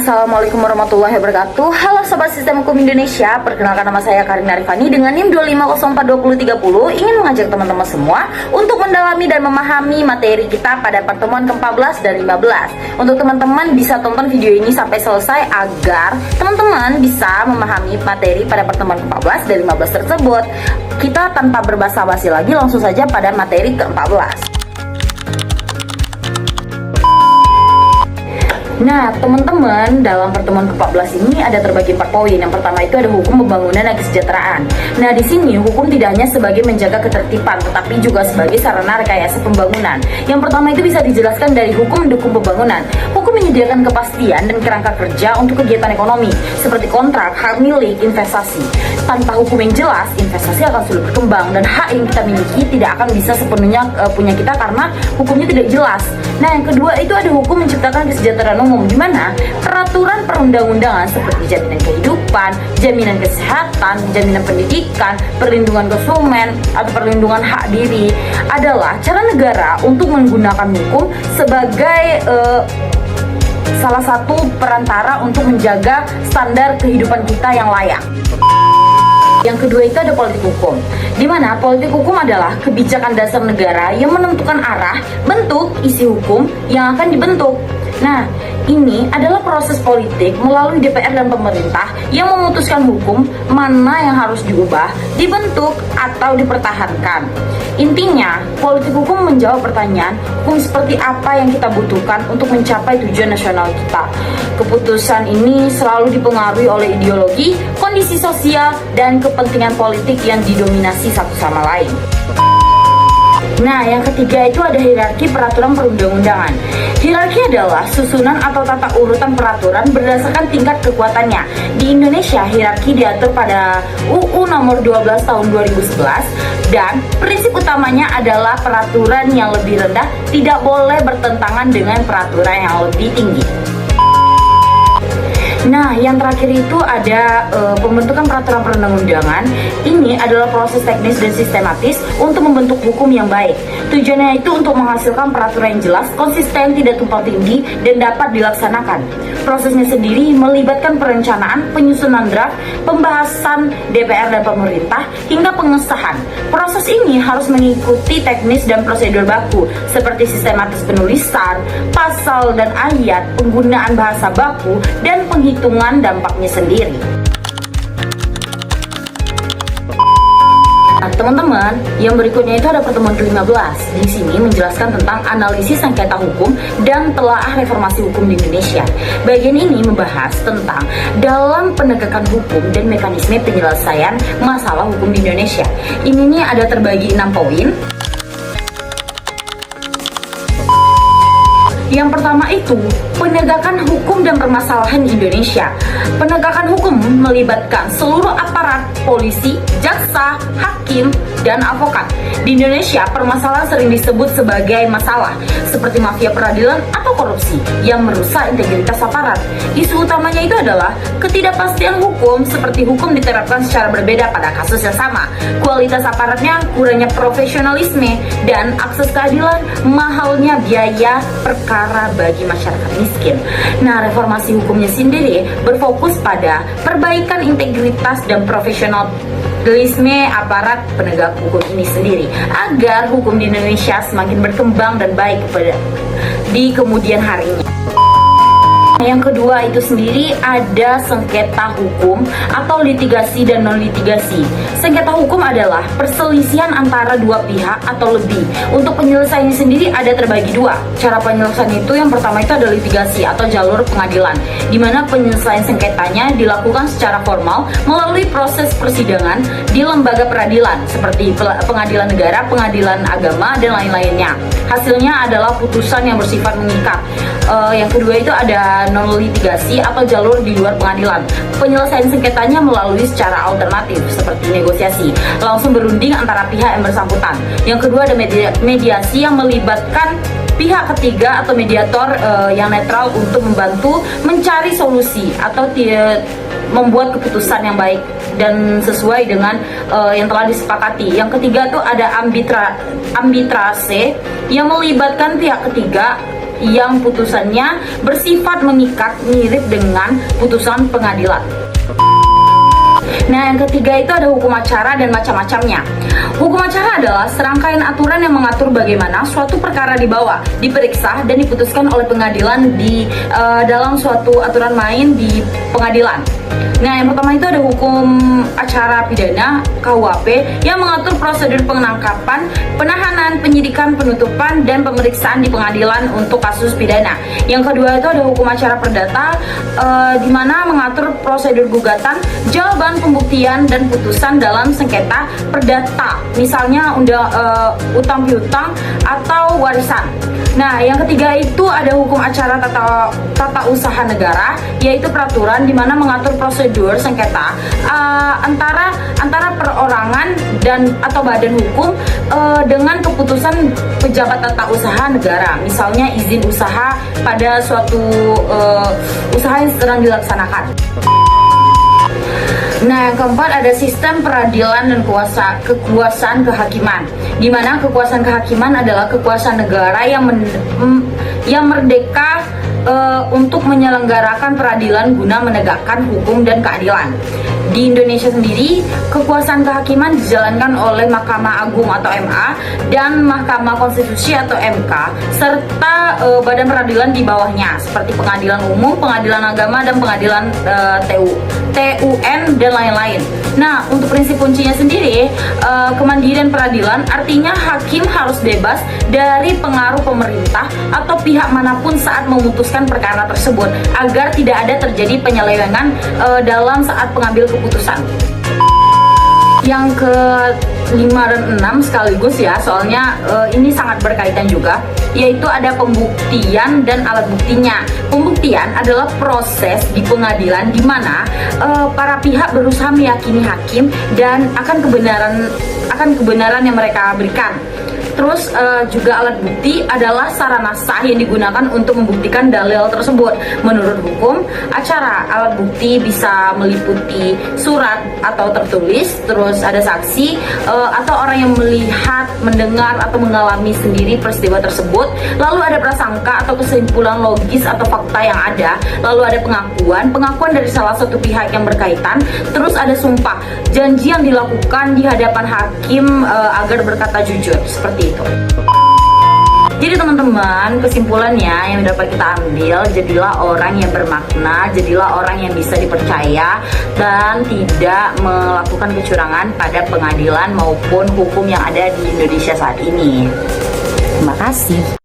Assalamualaikum warahmatullahi wabarakatuh. Halo Sobat Sistem Hukum Indonesia, perkenalkan nama saya Karina Rifani dengan NIM 2504220. Ingin mengajak teman-teman semua untuk mendalami dan memahami materi kita pada pertemuan ke-14 dan 15. Untuk teman-teman bisa tonton video ini sampai selesai agar teman-teman bisa memahami materi pada pertemuan ke-14 dan 15 tersebut. Kita tanpa berbasa-basi lagi langsung saja pada materi ke-14. Nah, teman-teman, dalam pertemuan ke-14 ini ada terbagi 4 poin. Yang pertama itu ada hukum pembangunan dan kesejahteraan. Nah, di sini hukum tidak hanya sebagai menjaga ketertiban, tetapi juga sebagai sarana rekayasa pembangunan. Yang pertama itu bisa dijelaskan dari hukum mendukung pembangunan. Hukum menyediakan kepastian dan kerangka kerja untuk kegiatan ekonomi, seperti kontrak, hak milik, investasi. Tanpa hukum yang jelas, investasi akan sulit berkembang dan hak yang kita miliki tidak akan bisa sepenuhnya punya kita karena hukumnya tidak jelas. Nah, yang kedua itu ada hukum menciptakan kesejahteraan umum, di mana peraturan perundang-undangan seperti jaminan kehidupan, jaminan kesehatan, jaminan pendidikan, perlindungan konsumen, atau perlindungan hak diri adalah cara negara untuk menggunakan hukum sebagai salah satu perantara untuk menjaga standar kehidupan kita yang layak. Yang kedua itu ada politik hukum, di mana politik hukum adalah kebijakan dasar negara yang menentukan arah, bentuk, isi hukum yang akan dibentuk. Nah, ini adalah proses politik melalui DPR dan pemerintah yang memutuskan hukum mana yang harus diubah, dibentuk, atau dipertahankan. Intinya, politik hukum menjawab pertanyaan, hukum seperti apa yang kita butuhkan untuk mencapai tujuan nasional kita. Keputusan ini selalu dipengaruhi oleh ideologi, kondisi sosial, dan kepentingan politik yang didominasi satu sama lain. Nah, yang ketiga itu ada hierarki peraturan perundang-undangan. Hierarki adalah susunan atau tata urutan peraturan berdasarkan tingkat kekuatannya. Di Indonesia, hierarki diatur pada UU nomor 12 tahun 2011 dan prinsip utamanya adalah peraturan yang lebih rendah tidak boleh bertentangan dengan peraturan yang lebih tinggi. Nah, yang terakhir itu ada pembentukan peraturan perundang-undangan. Ini adalah proses teknis dan sistematis untuk membentuk hukum yang baik. Tujuannya itu untuk menghasilkan peraturan yang jelas, konsisten, tidak tumpang tindih, dan dapat dilaksanakan. Prosesnya sendiri melibatkan perencanaan, penyusunan draft, pembahasan DPR dan pemerintah, hingga pengesahan. Proses ini harus mengikuti teknis dan prosedur baku, seperti sistematis penulisan, pasal dan ayat, penggunaan bahasa baku, dan penghitungan dampaknya sendiri. Nah, teman-teman, yang berikutnya itu ada pertemuan ke-15. Di sini menjelaskan tentang analisis sengketa hukum dan telaah reformasi hukum di Indonesia. Bagian ini membahas tentang dalam penegakan hukum dan mekanisme penyelesaian masalah hukum di Indonesia. Ini ada terbagi 6 poin. Yang pertama itu penegakan hukum dan permasalahan Indonesia. Penegakan hukum melibatkan seluruh aparat, polisi, jaksa, hakim, dan advokat. Di Indonesia, permasalahan sering disebut sebagai masalah seperti mafia peradilan atau korupsi yang merusak integritas aparat. Isu utamanya itu adalah ketidakpastian hukum, seperti hukum diterapkan secara berbeda pada kasus yang sama, kualitas aparatnya, kurangnya profesionalisme, dan akses keadilan, mahalnya biaya perkara bagi masyarakat miskin. Nah, reformasi hukumnya sendiri berfokus pada perbaikan integritas dan profesionalisme aparat penegak hukum ini sendiri agar hukum di Indonesia semakin berkembang dan baik di kemudian harinya. Yang kedua itu sendiri ada sengketa hukum atau litigasi dan non-litigasi. Sengketa hukum adalah perselisihan antara dua pihak atau lebih. Untuk penyelesaiannya sendiri ada terbagi dua. Cara penyelesaian itu yang pertama itu ada litigasi atau jalur pengadilan, di mana penyelesaian sengketanya dilakukan secara formal melalui proses persidangan di lembaga peradilan seperti pengadilan negara, pengadilan agama, dan lain-lainnya. Hasilnya adalah putusan yang bersifat mengikat. Yang kedua itu ada non-litigasi atau jalur di luar pengadilan. Penyelesaian sengketanya melalui secara alternatif seperti negosiasi, langsung berunding antara pihak yang bersangkutan. Yang kedua ada mediasi yang melibatkan pihak ketiga atau mediator yang netral untuk membantu mencari solusi atau membuat keputusan yang baik dan sesuai dengan yang telah disepakati. Yang ketiga itu ada arbitrase yang melibatkan pihak ketiga yang putusannya bersifat mengikat mirip dengan putusan pengadilan. Nah, yang ketiga itu ada hukum acara dan macam-macamnya. Hukum acara adalah serangkaian aturan yang mengatur bagaimana suatu perkara dibawa, diperiksa, dan diputuskan oleh pengadilan dalam suatu aturan main di pengadilan. Nah, yang pertama itu ada hukum acara pidana KUHP yang mengatur prosedur penangkapan, penahanan, penyidikan, penutupan, dan pemeriksaan di pengadilan untuk kasus pidana. Yang kedua itu ada hukum acara perdata di mana mengatur prosedur gugatan, jawaban pembuktian, dan putusan dalam sengketa perdata, misalnya utang piutang atau warisan. Nah, yang ketiga itu ada hukum acara tata usaha negara, yaitu peraturan di mana mengatur prosedur sengketa antara perorangan dan atau badan hukum dengan keputusan pejabat tata usaha negara, misalnya izin usaha pada suatu usaha yang sedang dilaksanakan. Nah, yang keempat ada sistem peradilan dan kekuasaan kehakiman, di mana kekuasaan kehakiman adalah kekuasaan negara yang merdeka untuk menyelenggarakan peradilan guna menegakkan hukum dan keadilan. Di Indonesia sendiri, kekuasaan kehakiman dijalankan oleh Mahkamah Agung atau MA dan Mahkamah Konstitusi atau MK, serta badan peradilan di bawahnya seperti Pengadilan Umum, Pengadilan Agama, dan Pengadilan TUN, dan lain-lain. Nah, untuk prinsip kuncinya sendiri, kemandirian peradilan artinya hakim harus bebas dari pengaruh pemerintah atau pihak manapun saat memutuskan perkara tersebut, agar tidak ada terjadi penyelewengan dalam saat pengambil keputusan. Yang ke-5 dan 6 sekaligus ya, soalnya ini sangat berkaitan juga, yaitu ada pembuktian dan alat buktinya. Pembuktian adalah proses di pengadilan di mana para pihak berusaha meyakini hakim dan akan kebenaran yang mereka berikan. Terus juga alat bukti adalah sarana sah yang digunakan untuk membuktikan dalil tersebut. Menurut hukum acara, alat bukti bisa meliputi surat atau tertulis, terus ada saksi atau orang yang melihat, mendengar, atau mengalami sendiri peristiwa tersebut. Lalu ada prasangka atau kesimpulan logis atau fakta yang ada. Lalu ada pengakuan dari salah satu pihak yang berkaitan. Terus ada sumpah, janji yang dilakukan di hadapan hakim agar berkata jujur, seperti itu. Jadi teman-teman, kesimpulannya yang dapat kita ambil, jadilah orang yang bermakna, jadilah orang yang bisa dipercaya, dan tidak melakukan kecurangan pada pengadilan maupun hukum yang ada di Indonesia saat ini. Terima kasih.